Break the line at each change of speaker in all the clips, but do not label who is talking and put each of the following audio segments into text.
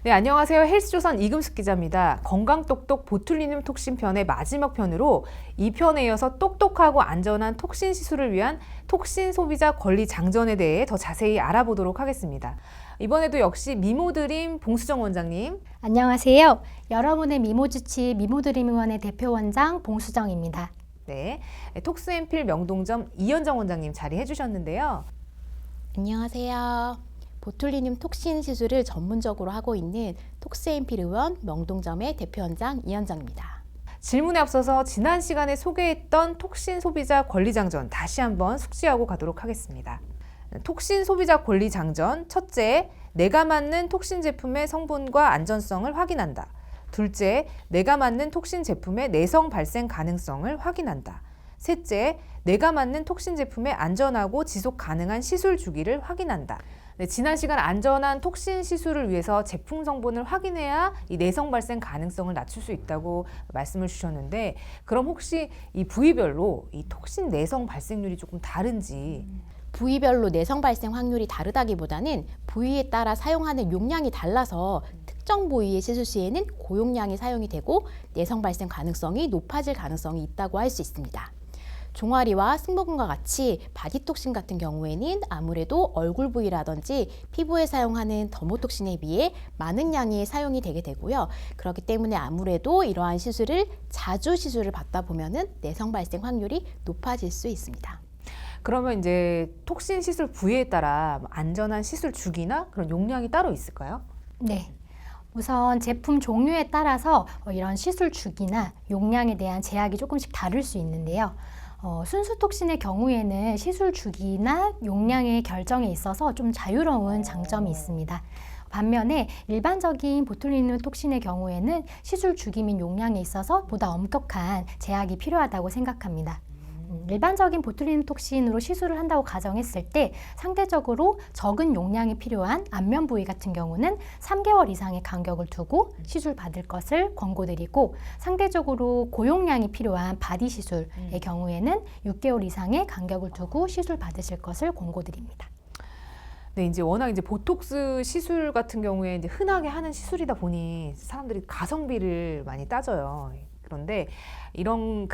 네, 안녕하세요. 헬스조선 이금숙 기자입니다. 건강똑똑 보툴리눔 톡신 편의 마지막 편으로 이 편에 이어서 똑똑하고 안전한 톡신 시술을 위한 톡신 소비자 권리 장전에 대해 더 자세히 알아보도록 하겠습니다. 이번에도 역시 미모드림 봉수정 원장님.
안녕하세요. 여러분의 미모주치 미모드림의원의 대표 원장 봉수정입니다.
네, 톡스앰필 명동점 이현정 원장님 자리해 주셨는데요.
안녕하세요. 보툴리눔 톡신 시술을 전문적으로 하고 있는 톡스앰필 의원 명동점의 대표원장 이현정입니다.
질문에 앞서서 지난 시간에 소개했던 톡신 소비자 권리 장전 다시 한번 숙지하고 가도록 하겠습니다. 톡신 소비자 권리 장전, 첫째, 내가 맞는 톡신 제품의 성분과 안전성을 확인한다. 둘째, 내가 맞는 톡신 제품의 내성 발생 가능성을 확인한다. 셋째, 내가 맞는 톡신 제품의 안전하고 지속 가능한 시술 주기를 확인한다. 네, 지난 시간 안전한 톡신 시술을 위해서 제품 성분을 확인해야 이 내성 발생 가능성을 낮출 수 있다고 말씀을 주셨는데, 그럼 혹시 이 부위별로 이 톡신 내성 발생률이 조금 다른지?
부위별로 내성 발생 확률이 다르다기보다는 부위에 따라 사용하는 용량이 달라서 특정 부위의 시술 시에는 고용량이 사용이 되고 내성 발생 가능성이 높아질 가능성이 있다고 할 수 있습니다. 종아리와 승모근과 같이 바디톡신 같은 경우에는 아무래도 얼굴 부위라든지 피부에 사용하는 더모톡신에 비해 많은 양이 사용이 되게 되고요. 그렇기 때문에 아무래도 이러한 시술을 자주 시술을 받다 보면은 내성 발생 확률이 높아질 수 있습니다.
그러면 이제 톡신 시술 부위에 따라 안전한 시술 주기나 그런 용량이 따로 있을까요?
네. 우선 제품 종류에 따라서 이런 시술 주기나 용량에 대한 제약이 조금씩 다를 수 있는데요. 순수 톡신의 경우에는 시술 주기나 용량의 결정에 있어서 좀 자유로운 장점이 있습니다. 반면에 일반적인 보툴리눔 톡신의 경우에는 시술 주기 및 용량에 있어서 보다 엄격한 제약이 필요하다고 생각합니다. 일반적인 보툴리눔 톡신으로 시술을 한다고 가정했을 때 상대적으로 적은 용량이 필요한 안면 부위 같은 경우는 3개월 이상의 간격을 두고 시술 받을 것을 권고드리고, 상대적으로 고용량이 필요한 바디 시술의 경우에는 6개월 이상의 간격을 두고 시술 받으실 것을 권고드립니다.
네, 이제 워낙 이제 보톡스 시술 같은 경우에 이제 흔하게 하는 시술이다 보니 사람들이 가성비를 많이 따져요. 그런데 이런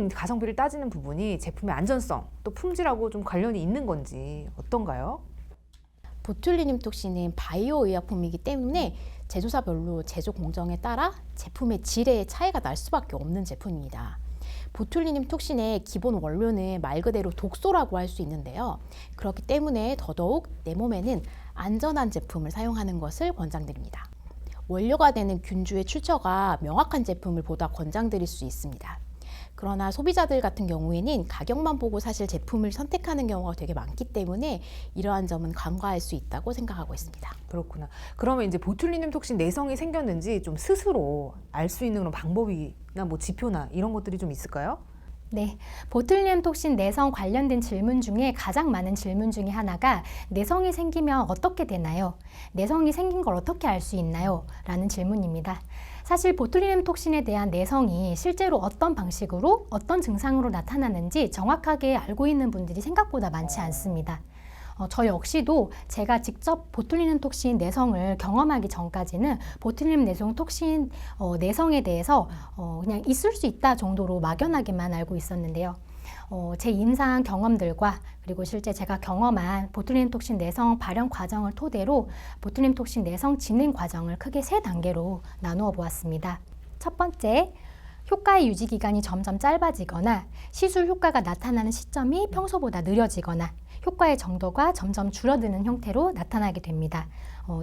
가성비를 따지는 부분이 제품의 안전성 또 품질하고 좀 관련이 있는 건지 어떤가요?
보툴리눔 톡신은 바이오 의약품이기 때문에 제조사별로 제조 공정에 따라 제품의 질에 차이가 날 수밖에 없는 제품입니다. 보툴리눔 톡신의 기본 원료는 말 그대로 독소라고 할 수 있는데요. 그렇기 때문에 더더욱 내 몸에는 안전한 제품을 사용하는 것을 권장드립니다. 원료가 되는 균주의 출처가 명확한 제품을 보다 권장드릴 수 있습니다. 그러나 소비자들 같은 경우에는 가격만 보고 사실 제품을 선택하는 경우가 되게 많기 때문에 이러한 점은 간과할 수 있다고 생각하고 있습니다.
그렇구나. 그러면 이제 보툴리눔 톡신 내성이 생겼는지 좀 스스로 알 수 있는 그런 방법이나 뭐 지표나 이런 것들이 좀 있을까요?
네, 보툴리눔 톡신 내성 관련된 질문 중에 가장 많은 질문 중에 하나가 내성이 생기면 어떻게 되나요? 내성이 생긴 걸 어떻게 알 수 있나요? 라는 질문입니다. 사실 보툴리눔 톡신에 대한 내성이 실제로 어떤 방식으로 어떤 증상으로 나타나는지 정확하게 알고 있는 분들이 생각보다 많지 않습니다. 저 역시도 제가 직접 보툴리눔 톡신 내성을 경험하기 전까지는 보툴리눔 내성 톡신 내성에 대해서 그냥 있을 수 있다 정도로 막연하게만 알고 있었는데요. 제 임상 경험들과 그리고 실제 제가 경험한 보툴리눔 톡신 내성 발현 과정을 토대로 보툴리눔 톡신 내성 진행 과정을 크게 3단계로 나누어 보았습니다. 첫 번째, 효과의 유지 기간이 점점 짧아지거나 시술 효과가 나타나는 시점이 평소보다 느려지거나 효과의 정도가 점점 줄어드는 형태로 나타나게 됩니다.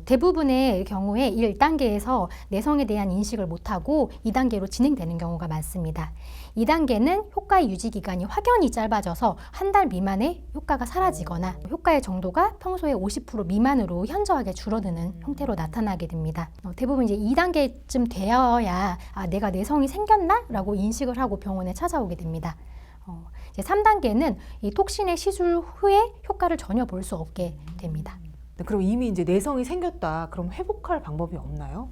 대부분의 경우에 1단계에서 내성에 대한 인식을 못하고 2단계로 진행되는 경우가 많습니다. 2단계는 효과의 유지 기간이 확연히 짧아져서 한 달 미만의 효과가 사라지거나 효과의 정도가 평소의 50% 미만으로 현저하게 줄어드는 형태로 나타나게 됩니다. 대부분 이제 2단계쯤 되어야 내가 내성이 생겼나? 라고 인식을 하고 병원에 찾아오게 됩니다. 이제 3단계는 이 톡신의 시술 후에 효과를 전혀 볼 수 없게 됩니다.
네, 그럼 이미 이제 내성이 생겼다. 그럼 회복할 방법이 없나요?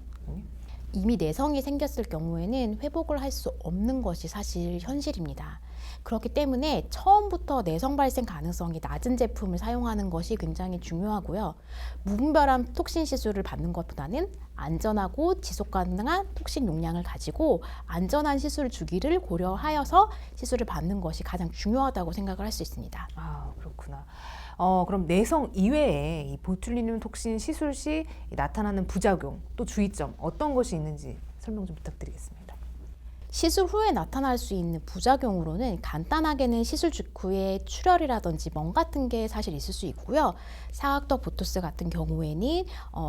이미 내성이 생겼을 경우에는 회복을 할 수 없는 것이 사실 현실입니다. 그렇기 때문에 처음부터 내성 발생 가능성이 낮은 제품을 사용하는 것이 굉장히 중요하고요. 무분별한 톡신 시술을 받는 것보다는 안전하고 지속 가능한 톡신 용량을 가지고 안전한 시술 주기를 고려하여서 시술을 받는 것이 가장 중요하다고 생각을 할 수 있습니다.
아, 그렇구나. 그럼 내성 이외에 이 보툴리눔 톡신 시술 시 나타나는 부작용 또 주의점 어떤 것이 있는지 설명 좀 부탁드리겠습니다.
시술 후에 나타날 수 있는 부작용으로는 간단하게는 시술 직후에 출혈이라든지 멍 같은 게 사실 있을 수 있고요. 사각턱 보톡스 같은 경우에는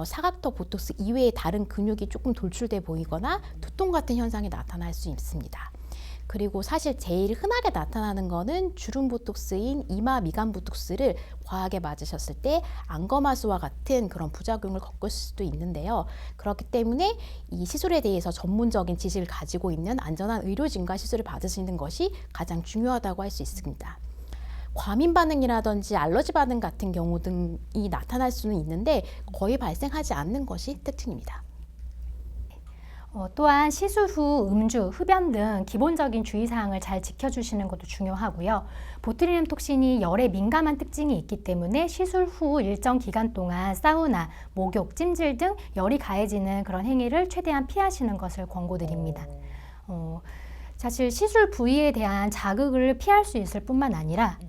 사각턱 보톡스 이외에 다른 근육이 조금 돌출돼 보이거나 두통 같은 현상이 나타날 수 있습니다. 그리고 사실 제일 흔하게 나타나는 거는 주름 보톡스인 이마 미간 보톡스를 과하게 맞으셨을 때 안검하수와 같은 그런 부작용을 겪을 수도 있는데요. 그렇기 때문에 이 시술에 대해서 전문적인 지식을 가지고 있는 안전한 의료진과 시술을 받으시는 것이 가장 중요하다고 할 수 있습니다. 과민 반응이라든지 알러지 반응 같은 경우 등이 나타날 수는 있는데 거의 발생하지 않는 것이 특징입니다.
또한 시술 후 음주, 흡연 등 기본적인 주의사항을 잘 지켜주시는 것도 중요하고요. 보툴리눔 톡신이 열에 민감한 특징이 있기 때문에 시술 후 일정 기간 동안 사우나, 목욕, 찜질 등 열이 가해지는 그런 행위를 최대한 피하시는 것을 권고드립니다. 사실 시술 부위에 대한 자극을 피할 수 있을 뿐만 아니라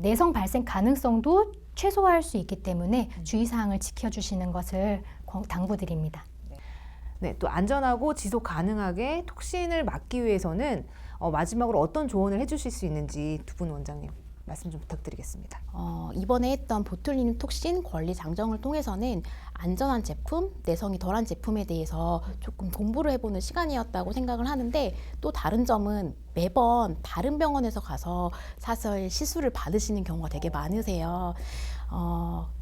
내성 발생 가능성도 최소화할 수 있기 때문에 주의사항을 지켜주시는 것을 당부드립니다.
네, 또 안전하고 지속 가능하게 톡신을 막기 위해서는 마지막으로 어떤 조언을 해주실 수 있는지 두 분 원장님 말씀 좀 부탁드리겠습니다.
이번에 했던 보툴리눔 톡신 권리 장정을 통해서는 안전한 제품, 내성이 덜한 제품에 대해서 조금 공부를 해보는 시간이었다고 생각을 하는데 또 다른 점은 매번 다른 병원에서 가서 사실 시술을 받으시는 경우가 되게 많으세요.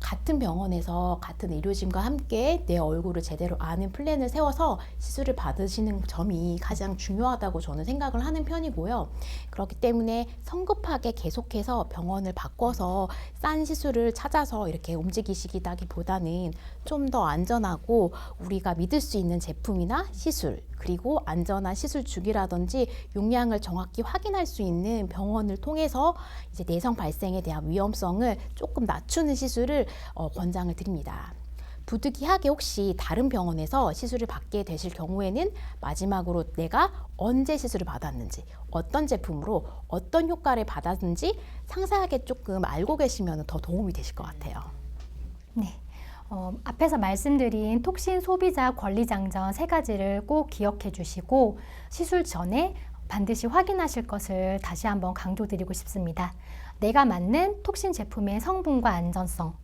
같은 병원에서 같은 의료진과 함께 내 얼굴을 제대로 아는 플랜을 세워서 시술을 받으시는 점이 가장 중요하다고 저는 생각을 하는 편이고요. 그렇기 때문에 성급하게 계속해서 병원을 바꿔서 싼 시술을 찾아서 이렇게 움직이시기보다는 좀 더 안전하고 우리가 믿을 수 있는 제품이나 시술 그리고 안전한 시술 주기라든지 용량을 정확히 확인할 수 있는 병원을 통해서 이제 내성 발생에 대한 위험성을 조금 낮추는 시술을 권장을 드립니다. 부득이하게 혹시 다른 병원에서 시술을 받게 되실 경우에는 마지막으로 내가 언제 시술을 받았는지 어떤 제품으로 어떤 효과를 받았는지 상세하게 조금 알고 계시면 더 도움이 되실 것 같아요.
네. 앞에서 말씀드린 톡신 소비자 권리 장전 3가지를 꼭 기억해 주시고 시술 전에 반드시 확인하실 것을 다시 한번 강조드리고 싶습니다. 내가 맞는 톡신 제품의 성분과 안전성,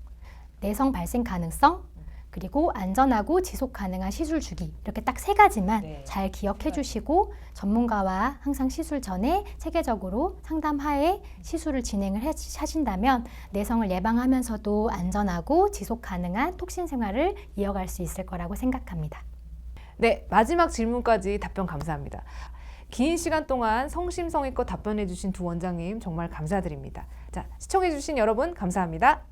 내성 발생 가능성, 그리고 안전하고 지속 가능한 시술 주기 이렇게 딱 3가지만 잘 기억해 주시고 전문가와 항상 시술 전에 체계적으로 상담하에 시술을 진행을 하신다면 내성을 예방하면서도 안전하고 지속 가능한 톡신 생활을 이어갈 수 있을 거라고 생각합니다.
네, 마지막 질문까지 답변 감사합니다. 긴 시간 동안 성심성의껏 답변해 주신 두 원장님 정말 감사드립니다. 자, 시청해 주신 여러분 감사합니다.